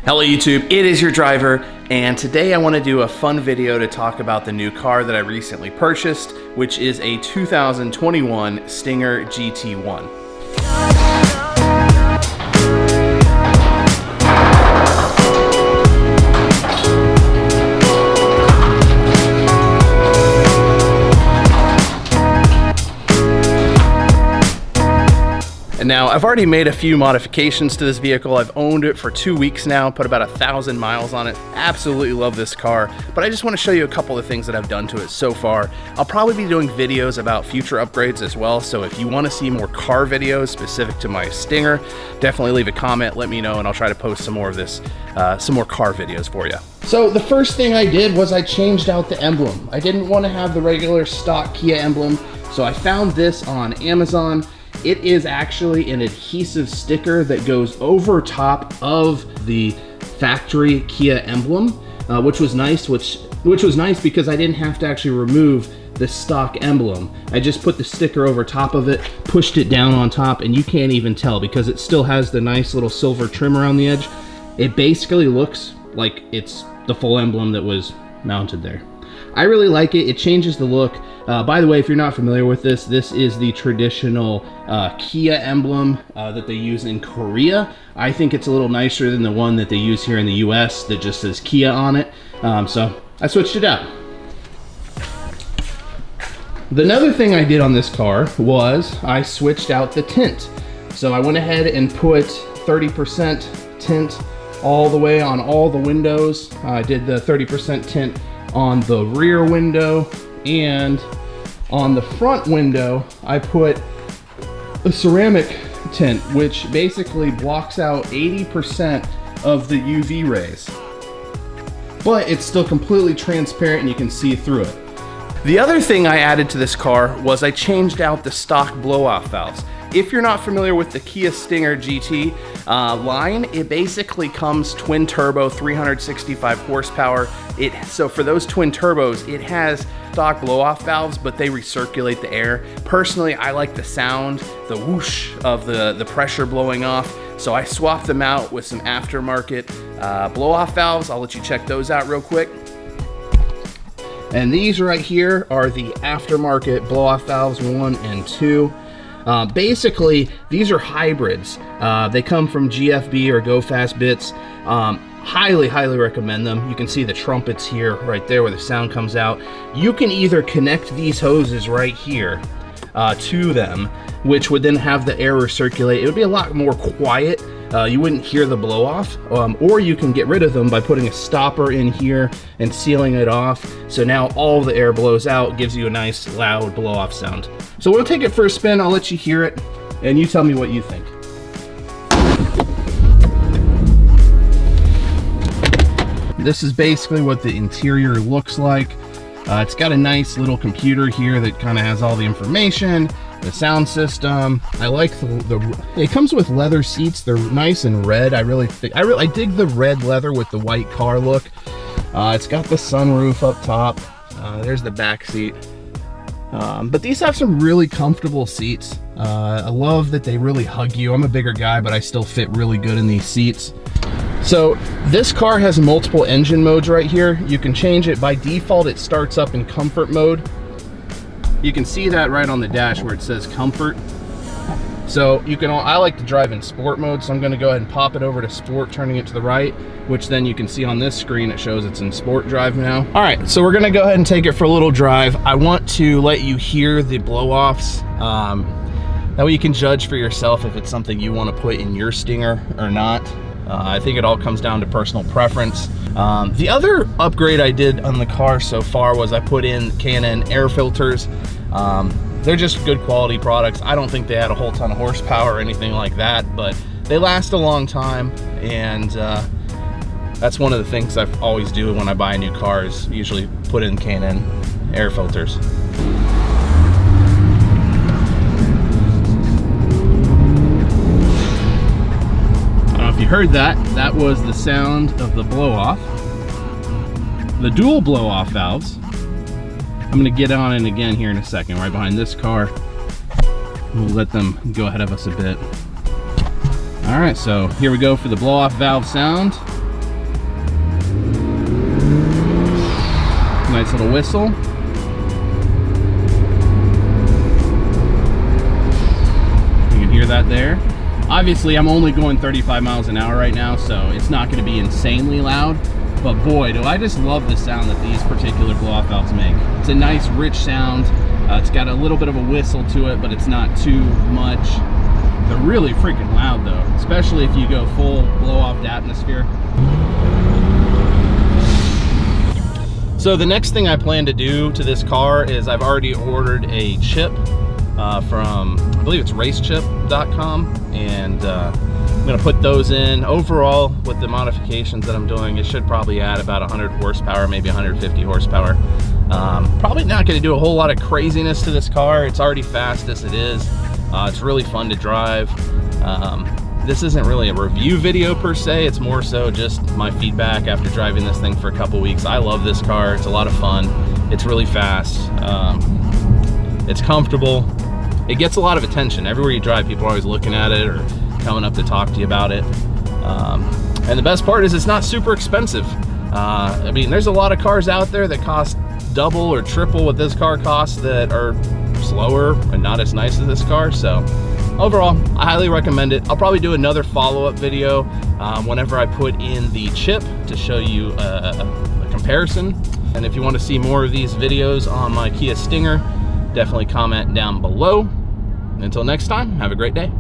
Hello YouTube, it is your driver, and today I want to do a fun video to talk about the new car that I recently purchased, which is a 2021 Stinger GT1. Now, I've already made a few modifications to this vehicle. I've owned it for 2 weeks now, put about 1,000 miles on it. Absolutely love this car, but I just want to show you a couple of things that I've done to it so far. I'll probably be doing videos about future upgrades as well, so if you want to see more car videos specific to my Stinger, definitely leave a comment, let me know, and I'll try to post some more of this, some more car videos for you. So the first thing I did was I changed out the emblem. I didn't want to have the regular stock Kia emblem, so I found this on Amazon. It is actually an adhesive sticker that goes over top of the factory Kia emblem, which was nice. Which was nice because I didn't have to actually remove the stock emblem. I just put the sticker over top of it, pushed it down on top, and you can't even tell because it still has the nice little silver trim around the edge. It basically looks like it's the full emblem that was mounted there. I really like it. It changes the look. By the way, if you're not familiar with this, this is the traditional Kia emblem that they use in Korea. I think it's a little nicer than the one that they use here in the US that just says Kia on it. So I switched it out. Another thing I did on this car was I switched out the tint. So I went ahead and put 30% tint all the way on all the windows. I did the 30% tint on the rear window, and on the front window I put a ceramic tint which basically blocks out 80% of the UV rays, but it's still completely transparent and you can see through it. The other thing I added to this car was I changed out the stock blow-off valves. If you're not familiar with the Kia Stinger GT line, it basically comes twin turbo, 365 horsepower. So for those twin turbos, it has stock blow-off valves, but they recirculate the air. Personally, I like the sound, the whoosh of the pressure blowing off. So I swapped them out with some aftermarket blow-off valves. I'll let you check those out real quick. And these right here are the aftermarket blow-off valves 1 and 2. Basically, these are hybrids. They come from GFB or Go Fast Bits. Highly recommend them. You can see the trumpets here, right there where the sound comes out. You can either connect these hoses right here to them, which would then have the air recirculate. It would be a lot more quiet. You wouldn't hear the blow off, or you can get rid of them by putting a stopper in here and sealing it off. So now all the air blows out, gives you a nice loud blow off sound. So we'll take it for a spin, I'll let you hear it, and you tell me what you think. This is basically what the interior looks like. It's got a nice little computer here that kind of has all the information, the sound system. I like it comes with leather seats. They're nice and red. I dig the red leather with the white car look. It's got the sunroof up top. There's the back seat. But these have some really comfortable seats. I love that they really hug you. I'm a bigger guy, but I still fit really good in these seats. So this car has multiple engine modes right here. You can change it. By default, it starts up in comfort mode. You can see that right on the dash where it says comfort. So you can, I like to drive in sport mode, so I'm gonna go ahead and pop it over to sport, turning it to the right, which then you can see on this screen, it shows it's in sport drive now. All right, so we're gonna go ahead and take it for a little drive. I want to let you hear the blow-offs. That way you can judge for yourself if it's something you wanna put in your Stinger or not. I think it all comes down to personal preference. The other upgrade I did on the car so far was I put in Canon air filters. They're just good quality products. I don't think they had a whole ton of horsepower or anything like that, but they last a long time, and that's one of the things I always do when I buy a new car is usually put in Canon air filters. If you heard that, that was the sound of the blow-off. The dual blow-off valves. I'm gonna get on it again here in a second, right behind this car. We'll let them go ahead of us a bit. All right, so here we go for the blow-off valve sound. Nice little whistle. You can hear that there. Obviously, I'm only going 35 miles an hour right now, so it's not going to be insanely loud. But boy, do I just love the sound that these particular blow-off valves make. It's a nice, rich sound. It's got a little bit of a whistle to it, but it's not too much. They're really freaking loud though, especially if you go full blow-off to atmosphere. So the next thing I plan to do to this car is I've already ordered a chip from, I believe it's racechip.com, and I'm gonna put those in. Overall, with the modifications that I'm doing, it should probably add about 100 horsepower, maybe 150 horsepower. Probably not gonna do a whole lot of craziness to this car. It's already fast as it is. It's really fun to drive. This isn't really a review video per se, it's more so just my feedback after driving this thing for a couple weeks. I love this car, it's a lot of fun. It's really fast, it's comfortable. It gets a lot of attention. Everywhere you drive, people are always looking at it or coming up to talk to you about it. And the best part is it's not super expensive. I mean, there's a lot of cars out there that cost double or triple what this car costs that are slower and not as nice as this car. So overall, I highly recommend it. I'll probably do another follow-up video whenever I put in the chip to show you a comparison. And if you want to see more of these videos on my Kia Stinger, definitely comment down below. Until next time, have a great day.